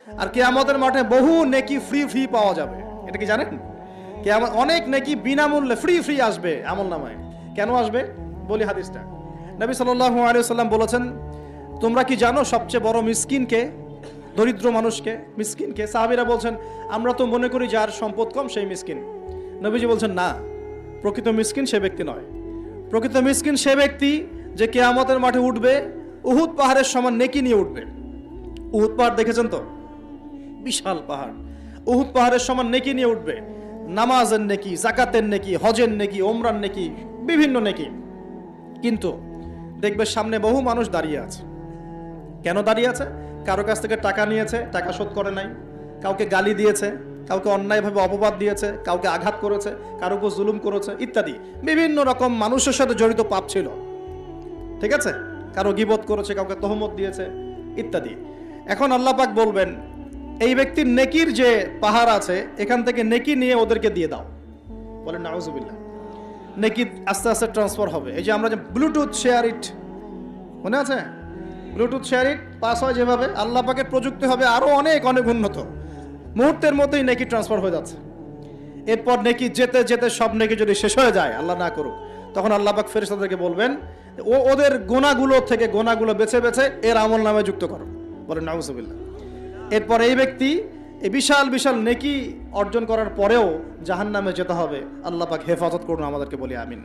আর কিয়ামতের মাঠে বহু নেকি ফ্রি ফ্রি পাওয়া যাবে। এটা কি জানেন? কিয়ামত অনেক নেকি বিনামূল্যে ফ্রি ফ্রি আসবে আমলনামায়। কেন আসবে বলি হাদিসটা। নবী সাল্লাল্লাহু আলাইহি ওয়াসাল্লাম বলেছেন, তোমরা কি জানো সবচেয়ে বড় মিসকিনকে, দরিদ্র মানুষকে, মিসকিনকে? সাহাবীরা বলছেন, আমরা তো মনে করি যার সম্পদ কম সেই মিসকিন। নবীজি বলছেন, না, প্রকৃত মিসকিন সে ব্যক্তি নয়। প্রকৃত মিসকিন সে ব্যক্তি যে কিয়ামতের মাঠে উঠবে উহুদ পাহাড়ের সমান নেকি নিয়ে উঠবে। উহুদ পাহাড় দেখেছেন তো? বিশাল পাহাড়। উহুদ পাহাড়ের সমান নেকি নিয়ে উঠবে। নামাজের নেকি, যাকাতের নেকি, হজের নেকি, ওমরার নেকি, বিভিন্ন নেকি। কিন্তু দেখবে সামনে বহু মানুষ দাঁড়িয়ে আছে। কেন দাঁড়িয়ে আছে? কারো কাছ থেকে টাকা নিয়েছে, টাকা শোধ করে নাই, কাউকে গালি দিয়েছে, কাউকে অন্যায়ভাবে অপবাদ দিয়েছে, কাউকে আঘাত করেছে, কারো উপর জুলুম করেছে ইত্যাদি। বিভিন্ন রকম মানুষের সাথে জড়িত পাপ ছিল, ঠিক আছে? কারো গীবত করেছে, কাউকে তহমত দিয়েছে ইত্যাদি। এখন আল্লাহ পাক বলবেন, এই ব্যক্তির নেকির যে পাহাড় আছে এখান থেকে নেকি নিয়ে ওদেরকে দিয়ে দাও। বলেন নাউজুবিল্লাহ। নেকি আস্তে আস্তে ট্রান্সফার হবে। এই যে আমরা যে ব্লুটুথ শেয়ার ইট, মনে আছে? ব্লুটুথ শেয়ার ইট পাস হয় যেভাবে, আল্লাহ পাকের প্রযুক্তি হবে আরো অনেক অনেক উন্নত। মুহূর্তের মধ্যেই নেকি ট্রান্সফার হয়ে যাচ্ছে। এরপর নেকি যেতে যেতে সব নেকি যদি শেষ হয়ে যায়, আল্লাহ না করুক, তখন আল্লাহ পাক ফেরেশতাদেরকে বলবেন, ওদের গোনাগুলো থেকে গোনাগুলো বেছে বেছে এর আমল নামে যুক্ত করো। বলেন নাউজুবিল্লাহ। এরপর এই ব্যক্তি এই বিশাল বিশাল নেকি অর্জন করার পরেও জাহান্নামে যেতে হবে। আল্লাহ পাক হেফাজত করুন আমাদেরকে, বলি আমিন।